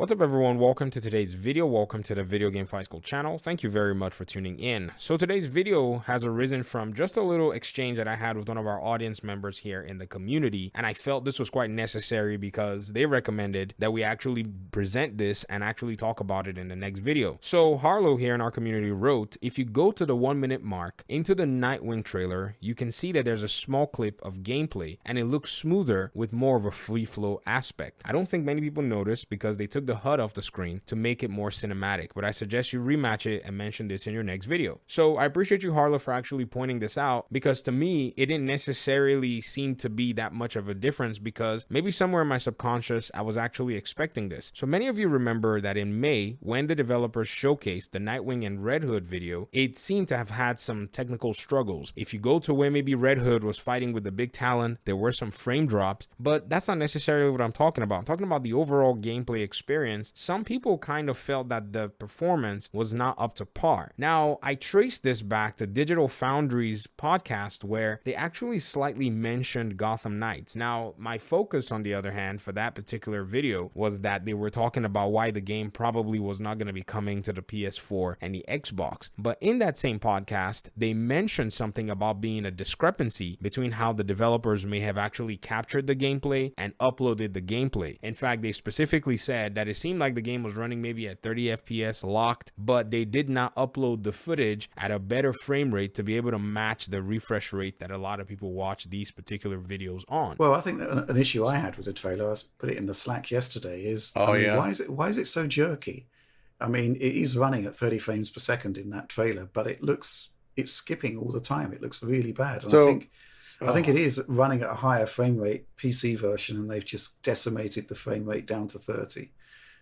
What's up everyone, welcome to today's video, welcome to the Video Game Fight School channel. Thank you very much for tuning in. So today's video has arisen from just a little exchange that I had with one of our audience members here in the community, and I felt this was quite necessary because they recommended that we actually present this and actually talk about it in the next video. So Harlow here in our community wrote, if you go to the 1 minute mark into the Nightwing trailer, you can see that there's a small clip of gameplay and it looks smoother with more of a free flow aspect. I don't think many people noticed because they took the HUD off the screen to make it more cinematic, but I suggest you rematch it and mention this in your next video. So I appreciate you, Harlow, for actually pointing this out, because to me it didn't necessarily seem to be that much of a difference, because maybe somewhere in my subconscious I was actually expecting this. So many of you remember that in May, when the developers showcased the Nightwing and Red Hood video, it seemed to have had some technical struggles. If you go to where maybe Red Hood was fighting with the big Talon, there were some frame drops, but that's not necessarily what I'm talking about. I'm talking about the overall gameplay experience. Some people kind of felt that the performance was not up to par. Now, I traced this back to Digital Foundry's podcast where they actually slightly mentioned Gotham Knights. Now, my focus, on the other hand, for that particular video was that they were talking about why the game probably was not going to be coming to the PS4 and the Xbox. But in that same podcast, they mentioned something about being a discrepancy between how the developers may have actually captured the gameplay and uploaded the gameplay. In fact, they specifically said that it seemed like the game was running maybe at 30 FPS locked, but they did not upload the footage at a better frame rate to be able to match the refresh rate that a lot of people watch these particular videos on. Well, I think that an issue I had with the trailer, I put it in the Slack yesterday, is why is it so jerky? I mean, it is running at 30 frames per second in that trailer, but it's skipping all the time. It looks really bad. And I think it is running at a higher frame rate PC version, and they've just decimated the frame rate down to 30.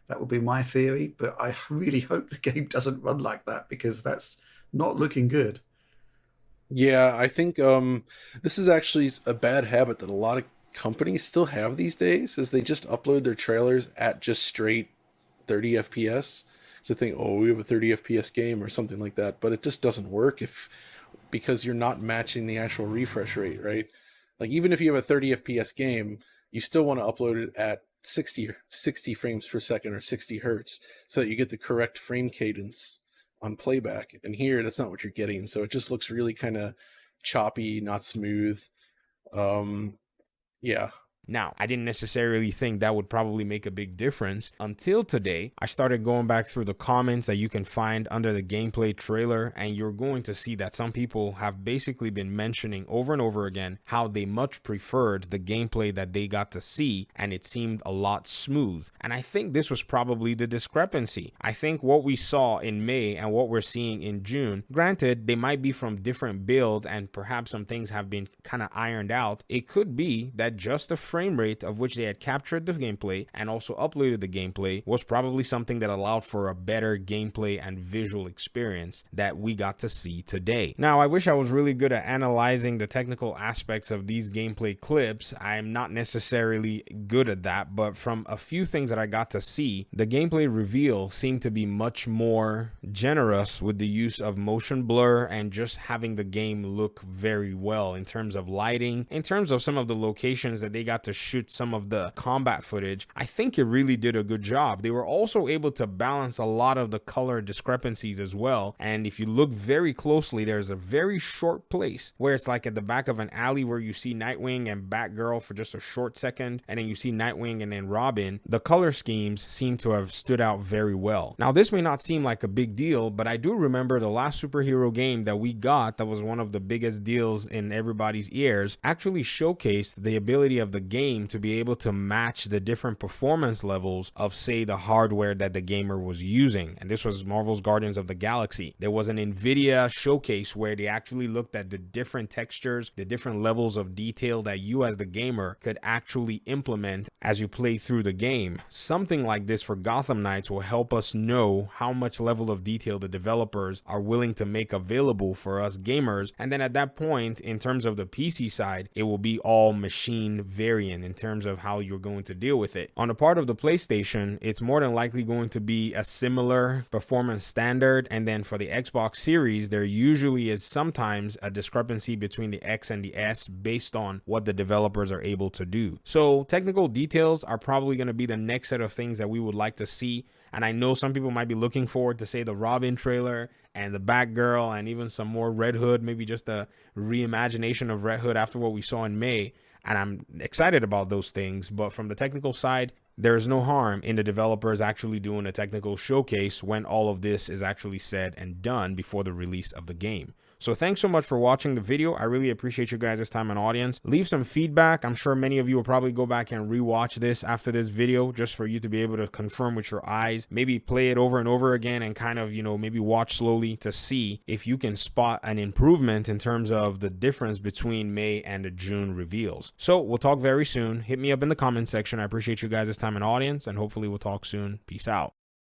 That would be my theory, but I really hope the game doesn't run like that, because that's not looking good. Yeah, I think this is actually a bad habit that a lot of companies still have these days, is they just upload their trailers at just straight 30 FPS. So they think, oh, we have a 30 FPS game or something like that, but it just doesn't work because you're not matching the actual refresh rate, right? Like, even if you have a 30 FPS game, you still want to upload it at 60 frames per second or 60 hertz so that you get the correct frame cadence on playback. And here, that's not what you're getting. So it just looks really kind of choppy, not smooth. Yeah. Now, I didn't necessarily think that would probably make a big difference until today. I started going back through the comments that you can find under the gameplay trailer, and you're going to see that some people have basically been mentioning over and over again how they much preferred the gameplay that they got to see, and it seemed a lot smooth. And I think this was probably the discrepancy. I think what we saw in May and what we're seeing in June, granted, they might be from different builds and perhaps some things have been kind of ironed out. It could be that just the frame rate of which they had captured the gameplay and also uploaded the gameplay was probably something that allowed for a better gameplay and visual experience that we got to see today. Now, I wish I was really good at analyzing the technical aspects of these gameplay clips. I'm not necessarily good at that, but from a few things that I got to see, the gameplay reveal seemed to be much more generous with the use of motion blur and just having the game look very well in terms of lighting, in terms of some of the locations that they got to shoot some of the combat footage. I think it really did a good job. They were also able to balance a lot of the color discrepancies as well. And if you look very closely, there's a very short place where it's like at the back of an alley where you see Nightwing and Batgirl for just a short second, and then you see Nightwing and then Robin. The color schemes seem to have stood out very well. Now, this may not seem like a big deal, but I do remember the last superhero game that we got that was one of the biggest deals in everybody's ears actually showcased the ability of the game to be able to match the different performance levels of, say, the hardware that the gamer was using. And this was Marvel's Guardians of the Galaxy. There was an NVIDIA showcase where they actually looked at the different textures, the different levels of detail that you as the gamer could actually implement as you play through the game. Something like this for Gotham Knights will help us know how much level of detail the developers are willing to make available for us gamers. And then at that point, in terms of the PC side, it will be all machine variant variant in terms of how you're going to deal with it. On the part of the PlayStation, it's more than likely going to be a similar performance standard, and then for the Xbox Series, there usually is sometimes a discrepancy between the X and the S based on what the developers are able to do. So technical details are probably going to be the next set of things that we would like to see. And I know some people might be looking forward to, say, the Robin trailer and the Batgirl and even some more Red Hood, maybe just a reimagination of Red Hood after what we saw in May. And I'm excited about those things. But from the technical side, there is no harm in the developers actually doing a technical showcase when all of this is actually said and done before the release of the game. So thanks so much for watching the video. I really appreciate you guys' time and audience. Leave some feedback. I'm sure many of you will probably go back and rewatch this after this video just for you to be able to confirm with your eyes. Maybe play it over and over again and kind of, maybe watch slowly to see if you can spot an improvement in terms of the difference between May and the June reveals. So we'll talk very soon. Hit me up in the comment section. I appreciate you guys' time and audience, and hopefully we'll talk soon. Peace out.